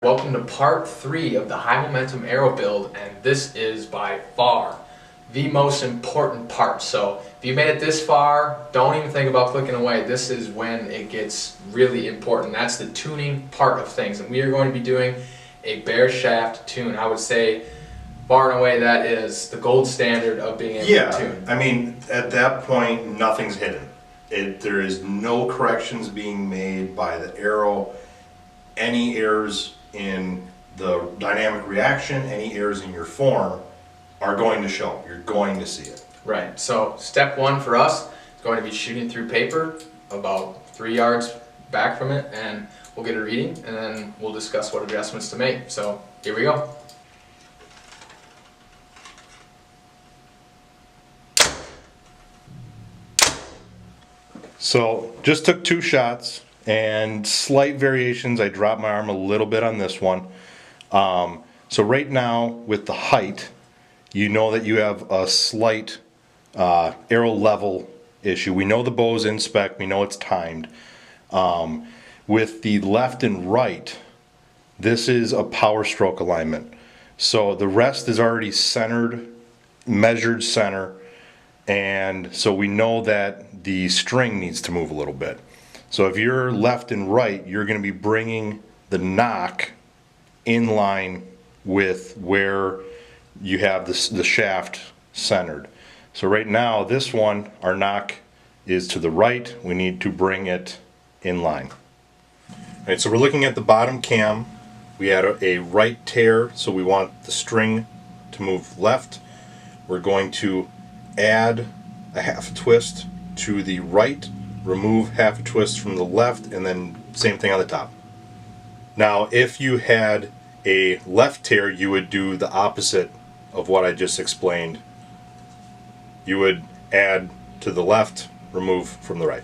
Welcome to part 3 of the high momentum aero build, and this is by far the most important part. So if you made it this far, don't even think about clicking away. This is when it gets really important. That's the tuning part of things, and we are going to be doing a Bareshaft tune. I would say far and away that is the gold standard of being able to tune. I mean, at that point, nothing's hidden. There is no corrections being made by the aero. Any errors in the dynamic reaction, any errors in your form are going to show. You're going to see it. Right, so step 1 for us is going to be shooting through paper about 3 yards back from it, and we'll get a reading, and then we'll discuss what adjustments to make. So here we go. So just took 2 shots and slight variations. I dropped my arm a little bit on this one. So right now with the height, you know that you have a slight arrow level issue. We know the bow's in spec, we know it's timed. With the left and right, this is a power stroke alignment. So the rest is already centered, measured center, and so we know that the string needs to move a little bit. So if you're left and right, you're going to be bringing the knock in line with where you have the shaft centered. So right now, this one, our knock is to the right. We need to bring it in line. All right, so we're looking at the bottom cam. We had a right tear, so we want the string to move left. We're going to add a half a twist to the right, remove half a twist from the left, and then same thing on the top. Now, if you had a left tear, you would do the opposite of what I just explained. You would add to the left, remove from the right.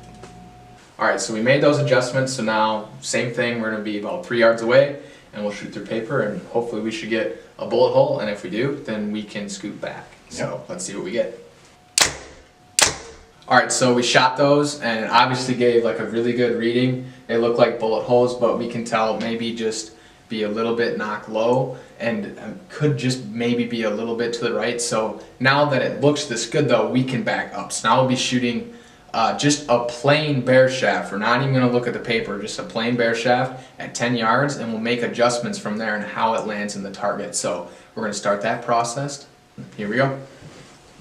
Alright, so we made those adjustments, so now same thing, we're going to be about 3 yards away, and we'll shoot through paper, and hopefully we should get a bullet hole, and if we do, then we can scoot back. So let's see what we get. Alright, so we shot those and obviously gave like a really good reading. They look like bullet holes, but we can tell maybe just be a little bit knocked low and could just maybe be a little bit to the right. So now that it looks this good though, we can back up. So now we'll be shooting just a plain Bareshaft. We're not even going to look at the paper, just a plain Bareshaft at 10 yards, and we'll make adjustments from there and how it lands in the target. So we're going to start that process. Here we go.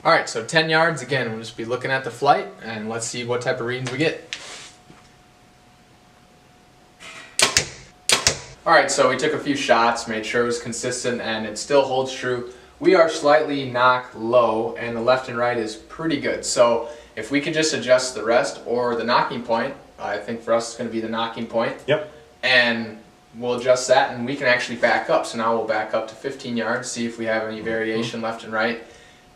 Alright, so 10 yards, again, we'll just be looking at the flight, and let's see what type of readings we get. Alright, so we took a few shots, made sure it was consistent, and it still holds true. We are slightly knocked low, and the left and right is pretty good. So if we could just adjust the rest or the knocking point, I think for us it's going to be the knocking point. Yep. And we'll adjust that, and we can actually back up. So now we'll back up to 15 yards, see if we have any variation left and right.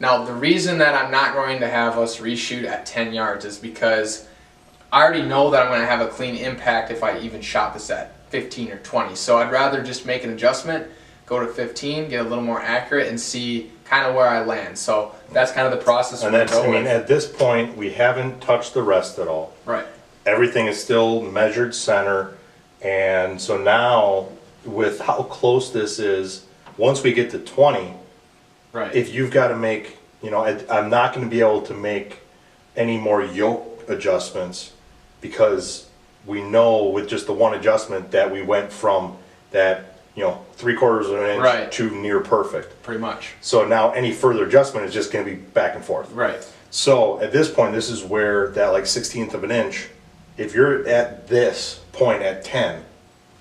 Now, the reason that I'm not going to have us reshoot at 10 yards is because I already know that I'm going to have a clean impact if I even shot this at 15 or 20. So I'd rather just make an adjustment, go to 15, get a little more accurate, and see kind of where I land. So that's kind of the process. And that's, I mean, at this point, we haven't touched the rest at all. Right. Everything is still measured center. And so now, with how close this is, once we get to 20, right. If you've got to make, you know, I'm not going to be able to make any more yoke adjustments because we know with just the one adjustment that we went from that, you know, 3/4 of an inch right. to near perfect. Pretty much. So now any further adjustment is just going to be back and forth. Right. So at this point, this is where that like 1/16 of an inch, if you're at this point at 10,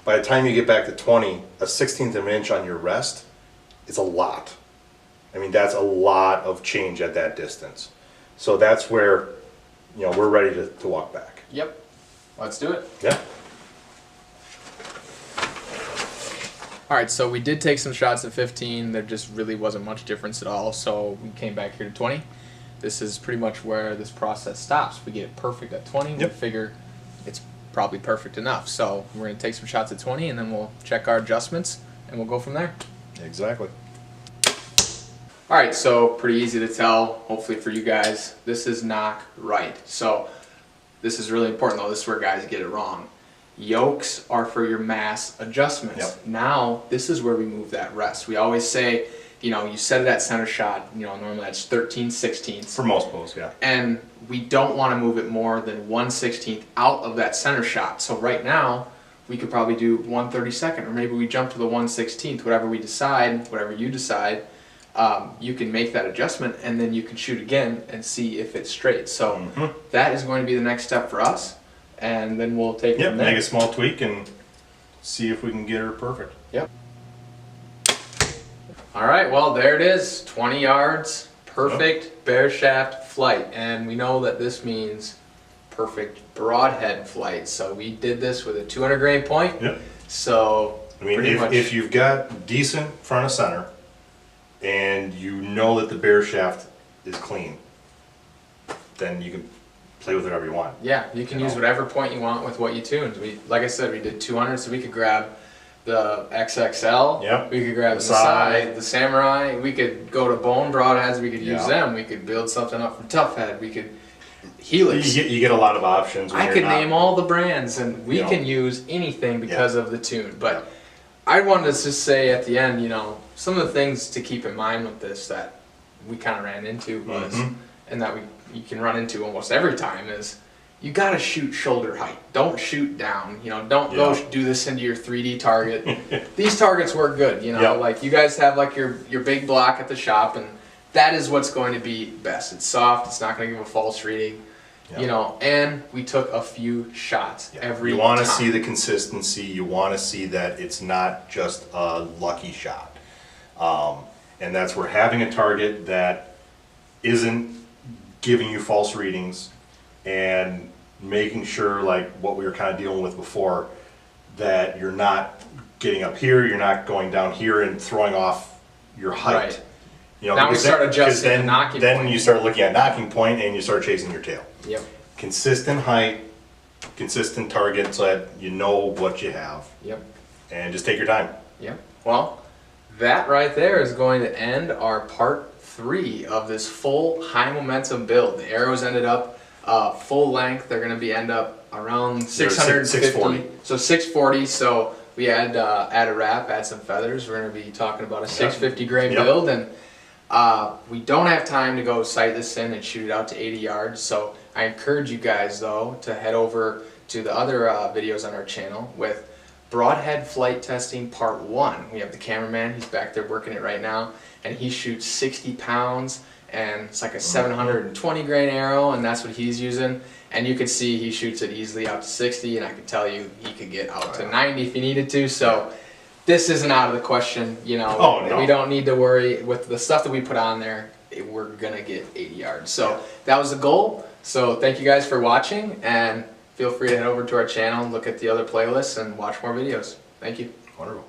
by the time you get back to 20, a 1/16 of an inch on your rest is a lot. I mean, that's a lot of change at that distance. So that's where, you know, we're ready to walk back. Yep. Let's do it. Yeah. Alright, so we did take some shots at 15. There just really wasn't much difference at all. So we came back here to 20. This is pretty much where this process stops. We get it perfect at 20. We figure it's probably perfect enough. So we're going to take some shots at 20, and then we'll check our adjustments, and we'll go from there. Exactly. Alright, so pretty easy to tell, hopefully for you guys. This is knock right. So this is really important though, this is where guys get it wrong. Yokes are for your mass adjustments. Yep. Now, this is where we move that rest. We always say, you know, you set it at center shot, you know, normally that's 13/16. For most bows, yeah. And we don't want to move it more than 1/16 out of that center shot. So right now, we could probably do 1/32, or maybe we jump to the 1/16, whatever we decide, whatever you decide. You can make that adjustment, and then you can shoot again and see if it's straight. So that is going to be the next step for us, and then we'll take it from there. Make a small tweak and see if we can get her perfect. Yep. All right, well, there it is, 20 yards, perfect Bareshaft flight, and we know that this means perfect broadhead flight. So we did this with a 200 grain point. Yep. So I mean, if you've got decent front of center, and you know that the Bareshaft is clean, then you can play with whatever you want. Yeah, you can use whatever point you want with what you tuned. Like I said, we did 200, so we could grab the XXL. Yep. We could grab the side, the Samurai. We could go to bone broadheads. We could use them. We could build something up from Tough Head. We could Helix. You get a lot of options. I could name all the brands, and we can use anything because of the tune. But I wanted to just say at the end, you know, some of the things to keep in mind with this that we kind of ran into was, and that you can run into almost every time, is you got to shoot shoulder height. Don't shoot down. You know, don't go do this into your 3D target. These targets work good. You know, like you guys have like your big block at the shop, and that is what's going to be best. It's soft. It's not going to give a false reading. You know, and we took a few shots every time. You want to see the consistency. You want to see that it's not just a lucky shot. And that's where having a target that isn't giving you false readings and making sure, like what we were kind of dealing with before, that you're not getting up here, you're not going down here and throwing off your height. Right. You know, now we start adjusting the knocking point. Then you start looking at knocking point and you start chasing your tail. Yep. Consistent height, consistent target, so that you know what you have. Yep. And just take your time. Yep. Well, that right there is going to end our part 3 of this full high momentum build. The arrows ended up full length. They're going to end up around 650. 640. So 640. So we add a wrap, add some feathers. We're going to be talking about a 650 grain build, and we don't have time to go sight this in and shoot it out to 80 yards. So I encourage you guys though to head over to the other videos on our channel with broadhead flight testing part 1. We have the cameraman, he's back there working it right now, and he shoots 60 pounds, and it's like a 720 grain arrow, and that's what he's using. And you can see he shoots it easily out to 60, and I can tell you he could get out to 90 if he needed to. So this isn't out of the question, you know. We don't need to worry with the stuff that we put on there. We're gonna get 80 yards. So that was the goal. So thank you guys for watching, and feel free to head over to our channel and look at the other playlists and watch more videos. Thank you. Wonderful.